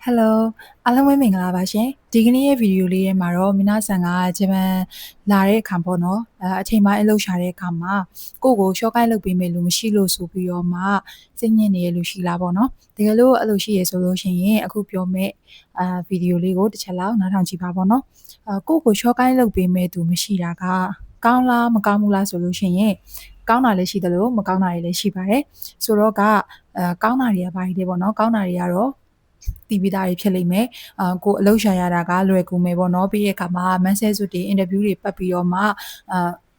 Hello အားလုံးပဲမင်္ဂလာပါရှင်ဒီကနေ့ရဲ့ဗီဒီယိုလေးထဲမှာတော့mina san ကဂျပန်လာတဲ့အခါပေါ့နော်အချိန်ပိုင်းအလုပ်ရှာတဲ့အခါမှာကိုကိုရှော့ကိုင်းလုပ်ပေးမယ်လို့မရှိလို့ဆိုပြီးတော့မှစိတ်ညစ်နေရလို့ရှိလားပေါ့နော်တကယ်လို့အဲ့လိုရှိရဆိုလို့ရှိရင်အခုပြောမဲ့ဗီဒီယိုလေးကိုတစ်ချက်လောက်နားထောင်ကြည့်ပါပေါ့နော်ကိုကိုရှော့ကိုင်းလုပ်ပေးမယ်သူမရှိတာကကောင်းလားမကောင်းဘူးလားဆိုလို့ရှိရင်ကောင်းတာလည်းရှိတယ်လို့မကောင်းတာတွေလည်းရှိပါတယ်ဆိုတော့ကကောင်းတာတွေကဘာတွေလဲပေါ့နော်ကောင်းတာတွေကတော့တည်ပြီးသားတွေဖြစ်လိမ့်မယ်ကိုအလုပ်ရှာရတာကလွယ်ကူမယ်ပေါ့နော်ပြီးတဲ့အခါမှာ message တွေ interview တွေပတ်ပြီးတော့မှ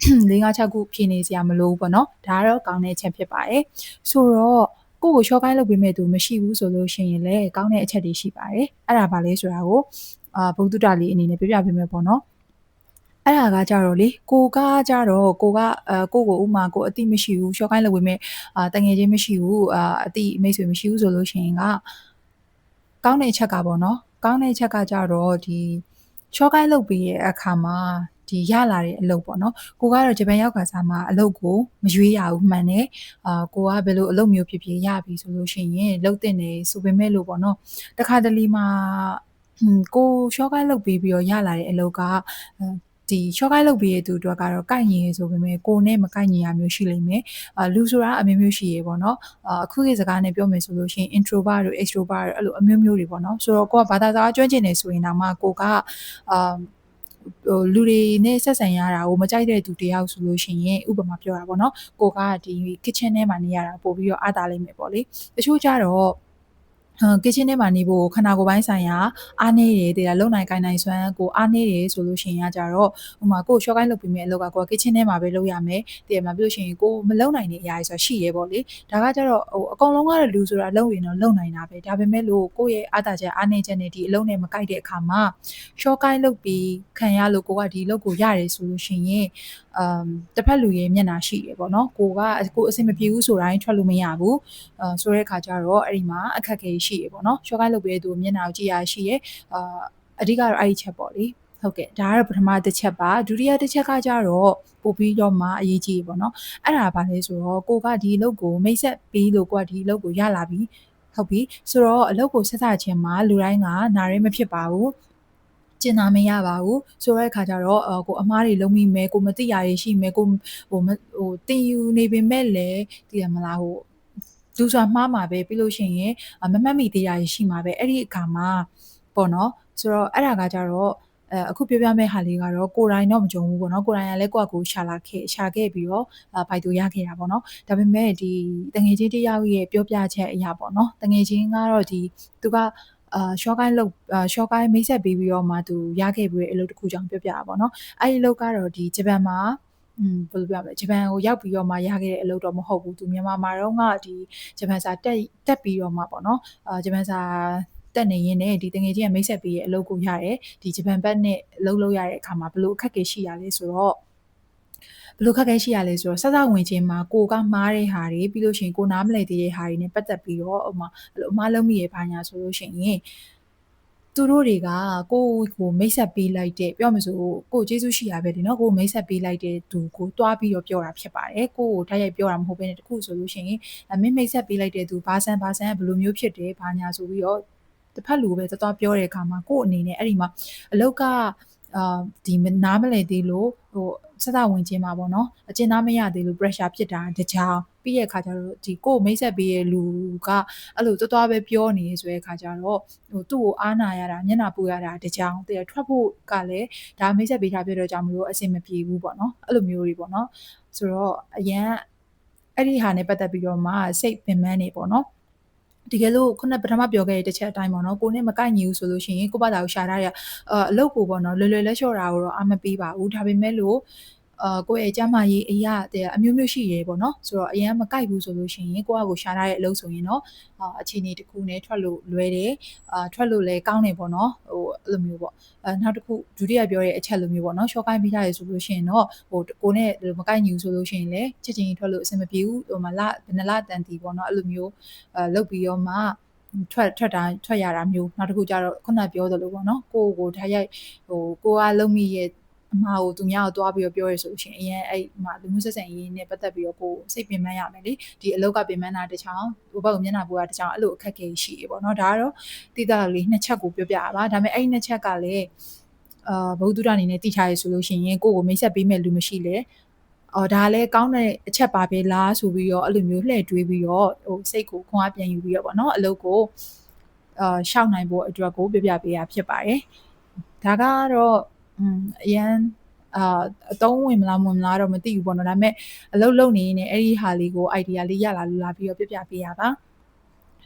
4-5-6ခုဖြေနေစရာမလိုဘူးပေါ့နော်ဒါကတော့ကောင်းတဲ့အချက်ဖြစ်ပါတယ်ဆိုတော့ကိုကို short ကိုင်းလုပ်ပေးမဲ့သူမရှိဘူးဆိုလို့ရှိရင်လည်းကောင်းတဲ့အချက်တွေရှိပါတယ်အဲ့ဒါဘာလဲဆိုတာကိုဘုဒ္ဓတာလေးအနေနဲ့ပြပြပေးမယ်ပေါ့နော်အဲ့ဒါကကြတော့လေကိုကကြတော့ကိုကိုဥမာကိုအတိမရှိဘူးရှော့ကိုင်းလုပ်ပေးမဲ့တငယ်ချင်းမရှိဘူးအတိမိတ်ဆွေမရှိဘူးဆိုလို့ရှိရင်ကကောင်းတဲ့အချက်ကပေါ့နော်ကောင်းတဲ့အချက်ကကြတော့ဒီရှော့ကိုင်းလုပ်ပေးရဲ့အခါမှာဒီရလာတဲ့အလုပ်ပေါ့နော်ကိုကတော့ဂျပန်ရောက်ခါစားမှာအလုပ်ကိုမရွေးရဘူးမှန်တယ်ကိုကဘယ်လိုအလုပ်မျိုးဖြစ်ဖြစ်ရပြီဆိုလို့ရှိရင်လုပ်တင်တယ်ဆိုပေမဲ့လို့ပေါ့နော်တခါတလေမှာကိုရှော့ကိုင်းလုပ်ပေးပြီးတော့ရလာတဲ့အလုပ်ကဒီရှော့ကိုင်းလုပ်ပေးရတဲ့သူတို့ကတော့ကိုက်ညီရေဆိုပေမဲ့ကိုနဲ့မကိုက်ညီရမျိုးရှိလိမ့်မယ်လူဆိုတာအမျိုးမျိုးရှိရေပေါ့နော်အခုခေတ်စကားနဲ့ပြောမယ်ဆိုလို့ရှိရင် introvert တို့ extrovert တို့အဲ့လိုအမျိုးမျိုးတွေပေါ့နော်ဆိုတော့ကိုကဘာသာစကားကျွမ်းကျင်နေဆိုရင်တော့မှကိုကလူတွေနဲ့ဆက်ဆံရတာကိုမကြိုက်တဲ့သူတယောက်ဆိုလို့ရှိရင်ဥပမာပြောတာပေါ့နော်ကိုကဒီ kitchen ထဲမှာနေရတာပို့ပြီးတော့အားတာလိမ့်မယ်ပေါ့လေတချို့ကြတော့kitchen ထဲမှာနေဖို့ခန္ဓာကိုယ်ပိုင်းဆိုင်ရာအားနေတယ်တဲ့လုံနိုင်ကိုင်းနိုင်စွမ်းကိုအားနေတယ်ဆိုလို့ရှိရင်ကြတော့ဥမာကို short ကိုင်းလုပ်ပြီးမဲ့အလုပ်ကကို kitchen ထဲမှာပဲလုပ်ရမယ်တဲ့မှာပြီးလို့ရှိရင်ကိုမလုံနိုင်တဲ့အရာတွေဆိုတာရှိရဲပေါ့လေဒါကကြတော့အကုန်လုံးကတော့လူဆိုတာလုံရင်တော့လုံနိုင်တာပဲဒါပေမဲ့လို့ကိုရဲ့အားတာချက်အားနေချက်နဲ့ဒီအလုပ်နဲ့မကိုက်တဲ့အခါမှာ short ကိုင်းလုပ်ပြီးခံရလို့ကိုကဒီအလုပ်ကိုရတယ်ဆိုလို့ရှိရင်တစ်ဖက်လူရဲ့မျက်နှာရှိရပေါ့နော်ကိုအဆင်မပြေဘူးဆိုတိုင်းထွက်လို့မရဘူးဆိုတဲ့အခါကျတော့အဲ့ဒီမှာအခက်အခဲရှိရပေါ့နော်ရှော့ကိုင်းလုပ်ပေးတဲ့သူမျက်နှာကိုကြည့်ရရှိရအဓိကတော့အဲ့ဒီချက်ပေါ့လေဟုတ်ကဲ့ဒါကတော့ပထမတစ်ချက်ပါဒုတိယတစ်ချက်ကကြတော့ပို့ပြီးတော့မှအရေးကြီးပေါ့နော်အဲ့ဒါဘာလဲဆိုတော့ကိုကဒီအလုပ်ကိုမိတ်ဆက်ပြီးလို့ကိုကဒီအလုပ်ကိုရလာပြီဟုတ်ပြီဆိုတော့အလုပ်ကိုဆက်စချင်းမှာလူတိုင်းကနားရဲမဖြစ်ပါဘူးကျင်နာမရပါဘူးဆိုတဲ့အခါကျတော့ကိုအမားတွေလုံးမိမယ်ကိုမသိရရရှိမယ်ကိုတင်ယူနေပေမဲ့လည်းသိရမလားလူစွာမှားမှာပဲပြီးလို့ရှိရင်မမှတ်မိသေးရရှိမှာပဲအဲ့ဒီအခါမှာပေါ့နော်ဆိုတော့အဲ့ဒါကကြတော့အခုပြောပြမယ့်ဟာလေးကတော့ကိုရိုင်းတော့မကြုံဘူးပေါ့နော်ကိုရိုင်းကလည်းကိုယ့်အကိုရှာခဲ့ပြီးတော့ဘိုက်တူရခဲ့တာပေါ့နော်ဒါပေမဲ့ဒီတငယ်ချင်းတယောက်ရဲ့ပြောပြချက်အရာပေါ့နော်တငယ်ချင်းကတော့သူကshort ကိုင်းလုပ်short ကိုင်းမိတ်ဆက်ပေးပြီးတော့မှသူရခဲ့ပြီးတဲ့အလုပ်တစ်ခုကြောင့်ပြောပြတာပေါ့နော်အဲ့ဒီအလုပ်ကတော့ဒီဂျပန်မှာဘယ်လိုပြောမလဲဂျပန်ကိုရောက်ပြီးတော့မှရခဲ့တဲ့အလုပ်တော့မဟုတ်ဘူးသူမြန်မာမှာတော့ကဒီဂျပန်စာတက်ပြီးတော့မှပေါ့နော်ဂျပန်စာတက်နေရင်းနဲ့ဒီတငယ်ချင်းကမိတ်ဆက်ပေးရဲ့အလုပ်ကိုရတယ်ဒီဂျပန်ဘက်နဲ့အလုပ်လုပ်ရတဲ့အခါမှာဘယ်လိုအခက်အခဲရှိရလဲဆိုတော့ဘယ်လိုခက်ခဲရှိရလဲဆိုတော့စစဝင်ချင်းမှာကိုကမှားတဲ့ဟာတွေပြီးလို့ရှိရင်ကိုနားမလည်သေးတဲ့ဟာတွေနဲ့ပတ်သက်ပြီးတော့ဥမာအဲ့လိုအမှားလုံးမိရဘာညာဆိုလို့ရှိရင်သူတို့တွေကကိုမိတ်ဆက်ပေးလိုက်တဲ့ပြောမှဆိုကိုကျေးဇူးရှိရပဲဒီနော်ကိုမိတ်ဆက်ပေးလိုက်တဲ့သူကိုတွားပြီးတော့ပြောတာဖြစ်ပါတယ်ကိုတိုက်ရိုက်ပြောတာမဟုတ်ဘဲနဲ့တခုဆိုလို့ရှိရင်မင်းမိတ်ဆက်ပေးလိုက်တဲ့သူဘာဆန်ဘယ်လိုမျိုးဖြစ်တယ်ဘာညာဆိုပြီးတော့တစ်ဖက်လူပဲသွားပြောတဲ့အခါမှာကို့အနေနဲ့အဲ့ဒီမှာအလောက်ကဒီနားမလည်သေးလို့စစဝင်ချင်းမှာပေါ့နော်အကျဉ်းသားမရသေးလို့ pressure ဖြစ်တာတကြောင်ပြီးရဲ့အခါကျတော့ဒီကိုမိတ်ဆက်ပေးရဲ့လူကအဲ့လိုတော်ပဲပြောနေဆိုတဲ့အခါကျတော့သူ့ကိုအားနာရတာမျက်နှာပူရတာတကြောင်တည်းထွက်ဖို့ကလည်းဒါမိတ်ဆက်ပေးထားပြတော့ကြောင့်မလို့အဆင်မပြေဘူးပေါ့နော်အဲ့လိုမျိုးတွေပေါ့နော်ဆိုတော့အရန်အဲ့ဒီဟာနဲ့ပတ်သက်ပြီးတော့မှစိတ်ပင်ပန်းနေပေါ့နော်တကယ်လို့ခုနပထမပြောခဲ့တဲ့တစ်ချက်အတိုင်းပေါ့နော်ကိုနဲ့မကိုက်ညီဘူးဆိုလို့ရှိရင်ကိုဘာသာကိုရှာထားရအလုပ်ကိုပေါ့နော်လွယ်လွယ်လက်လျှော့တာကိုတော့အမပေးပါဘူးဒါပေမဲ့လို့ကိုယ့်ရဲ့ကျန်းမာရေးအရာအမျိုးမျိုးရှိရဲပေါ့နော်ဆိုတော့အရင်မကိုက်ဘူးဆိုလို့ရှိရင်ကိုယ့်အကိုရှာထားတဲ့အလုပ်ဆိုရင်တော့အခြေအနေတစ်ခုနဲ့ထွက်လို့လွယ်တယ်ထွက်လို့လည်းကောင်းတယ်ပေါ့နော်အဲ့လိုမျိုးပေါ့နောက်တစ်ခုဒုတိယပြောတဲ့အချက်လိုမျိုးပေါ့နော်ရှော့ကိုင်းပြီးထားရဆိုလို့ရှိရင်တော့ကိုနဲ့မကိုက်ညီဘူးဆိုလို့ရှိရင်လည်းချက်ချင်းထွက်လို့အဆင်မပြေဘူးဘယ်နှလတန်တီပေါ့နော်အဲ့လိုမျိုးလုပ်ပြီးတော့မှထွက်ရတာမျိုးနောက်တစ်ခုကျတော့ခုနပြောသလိုပေါ့နော်ကိုဓာတ်ရိုက်ကိုကလုံးမိရဲ့ အမှားကိုသူများကိုတွားပြီးတော့ပြောရဆိုလို့ရှိရင်အရင်အဲ့မှာလူမှုဆက်ဆံရေးနဲ့ပတ်သက်ပြီးတော့ကိုစိတ်ပင်ပန်းရမယ်လေဒီအလောက်ကပင်ပန်းတာတစ်ချောင်းဟိုဘက်ကိုမျက်နှာပူတာတစ်ချောင်းအဲ့လိုအခက်အခဲရှိရေပေါ့နော်ဒါကတော့တိကျလေးနှစ်ချက်ကိုပြောပြရပါဒါပေမဲ့အဲ့နှစ်ချက်ကလည်းဘုဒ္ဓအနေနဲ့တိထားရဆိုလို့ရှိရင်ကိုကိုမိတ်ဆက်ပေးမဲ့လူမရှိလေဒါလည်းကောင်းတဲ့အချက်ပါပဲလားဆိုပြီးတော့အဲ့လိုမျိုးလှည့်တွေးပြီးတော့ဟိုစိတ်ကိုခွန်အားပြန်ယူပြီးတော့ပေါ့နော်အလုပ်ကိုရှောက်နိုင်ဖို့အတွက်ကိုပြပြပေးရဖြစ်ပါတယ်ဒါကတော့အရန်အသုံးဝင်မလားတော့မသိဘူးပေါ့နော်ဒါပေမဲ့အလုပ်လုပ်နေနေအဲ့ဒီဟာလေးကို idea လေးရလာလို့လာပြီးတော့ပြပြပေးရပါ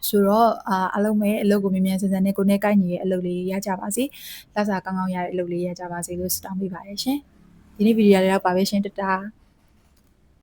ဆိုတော့အလုံးမဲ့အလုပ်ကိုမြန်မြန်ဆန်ဆန်နဲ့ကိုယ်နဲ့ကိုက်ညီတဲ့အလုပ်လေးရကြပါစေ။လက်စာကောင်းကောင်းရတဲ့အလုပ်လေးရကြပါစေလို့ဆုတောင်းပေးပါရရှင်။ဒီနေ့ဗီဒီယိုလေးတော့ပါပဲရှင်တတား။